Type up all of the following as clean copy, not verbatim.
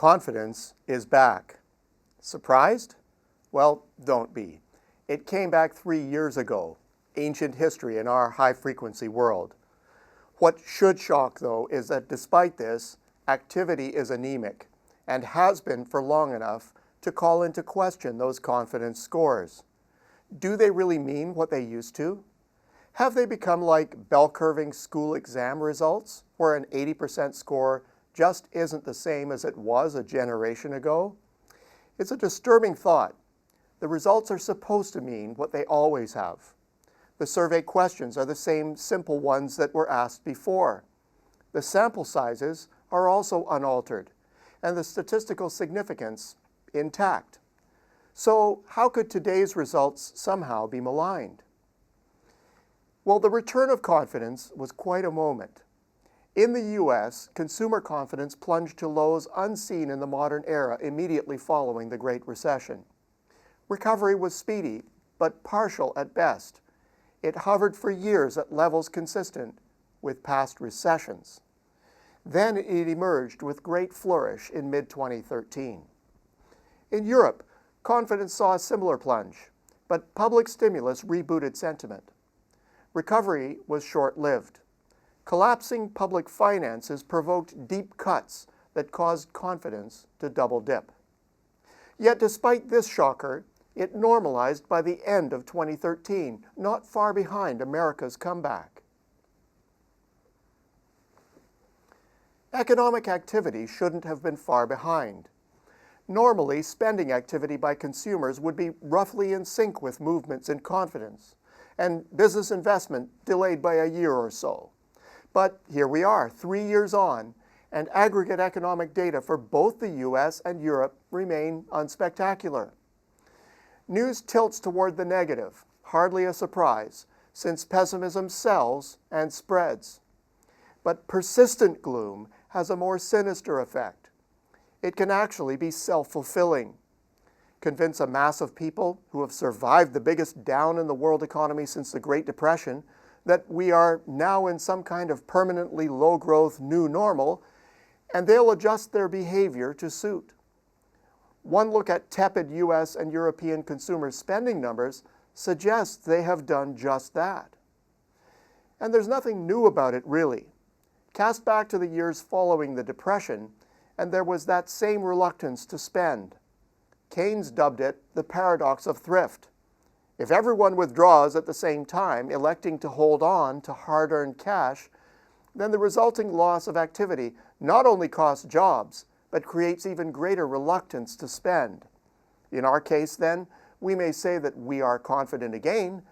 Confidence is back. Surprised? Well, don't be. It came back 3 years ago, ancient history in our high-frequency world. What should shock, though, is that despite this, activity is anemic and has been for long enough to call into question those confidence scores. Do they really mean what they used to? Have they become like bell-curving school exam results, where an 80% score just isn't the same as it was a generation ago? It's a disturbing thought. The results are supposed to mean what they always have. The survey questions are the same simple ones that were asked before. The sample sizes are also unaltered, and the statistical significance intact. So how could today's results somehow be maligned? Well, the return of confidence was quite a moment. In the U.S., consumer confidence plunged to lows unseen in the modern era immediately following the Great Recession. Recovery was speedy, but partial at best. It hovered for years at levels consistent with past recessions. Then it emerged with great flourish in mid-2013. In Europe, confidence saw a similar plunge, but public stimulus rebooted sentiment. Recovery was short-lived. Collapsing public finances provoked deep cuts that caused confidence to double dip. Yet despite this shocker, it normalized by the end of 2013, not far behind America's comeback. Economic activity shouldn't have been far behind. Normally, spending activity by consumers would be roughly in sync with movements in confidence, and business investment delayed by a year or so. But here we are, 3 years on, and aggregate economic data for both the U.S. and Europe remain unspectacular. News tilts toward the negative, hardly a surprise, since pessimism sells and spreads. But persistent gloom has a more sinister effect. It can actually be self-fulfilling. Convince a mass of people who have survived the biggest down in the world economy since the Great Depression that we are now in some kind of permanently low-growth new normal, and they'll adjust their behavior to suit. One look at tepid U.S. and European consumer spending numbers suggests they have done just that. And there's nothing new about it, really. Cast back to the years following the Depression, and there was that same reluctance to spend. Keynes dubbed it the paradox of thrift. If everyone withdraws at the same time, electing to hold on to hard-earned cash, then the resulting loss of activity not only costs jobs, but creates even greater reluctance to spend. In our case, then, we may say that we are confident again,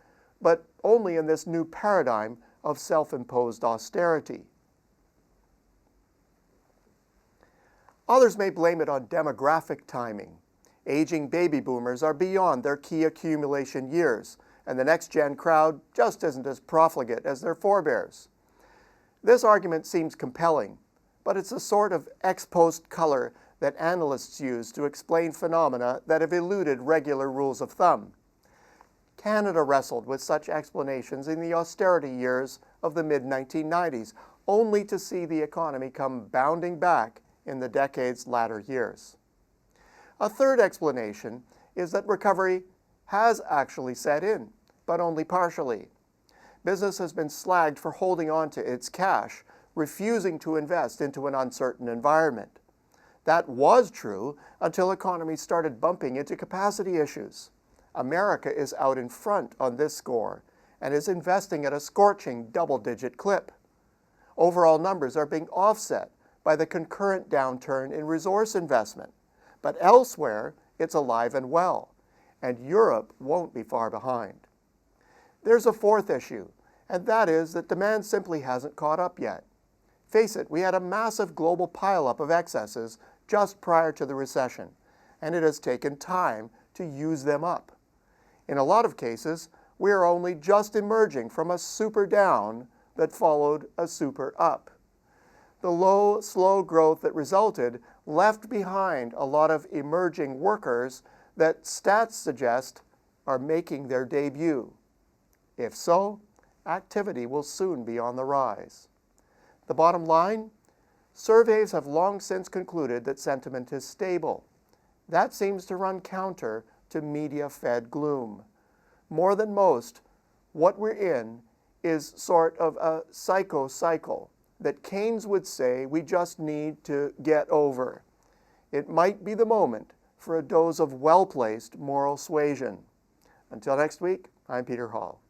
but only in this new paradigm of self-imposed austerity. Others may blame it on demographic timing. Aging baby boomers are beyond their key accumulation years, and the next-gen crowd just isn't as profligate as their forebears. This argument seems compelling, but it's a sort of ex-post color that analysts use to explain phenomena that have eluded regular rules of thumb. Canada wrestled with such explanations in the austerity years of the mid-1990s, only to see the economy come bounding back in the decade's latter years. A third explanation is that recovery has actually set in, but only partially. Business has been slagged for holding on to its cash, refusing to invest into an uncertain environment. That was true until economies started bumping into capacity issues. America is out in front on this score and is investing at a scorching double-digit clip. Overall numbers are being offset by the concurrent downturn in resource investment. But elsewhere, it's alive and well, and Europe won't be far behind. There's a fourth issue, and that is that demand simply hasn't caught up yet. Face it, we had a massive global pileup of excesses just prior to the recession, and it has taken time to use them up. In a lot of cases, we are only just emerging from a super down that followed a super up. The low, slow growth that resulted left behind a lot of emerging workers that stats suggest are making their debut. If so, activity will soon be on the rise. The bottom line? Surveys have long since concluded that sentiment is stable. That seems to run counter to media-fed gloom. More than most, what we're in is sort of a psycho cycle that Keynes would say we just need to get over. It might be the moment for a dose of well-placed moral suasion. Until next week, I'm Peter Hall.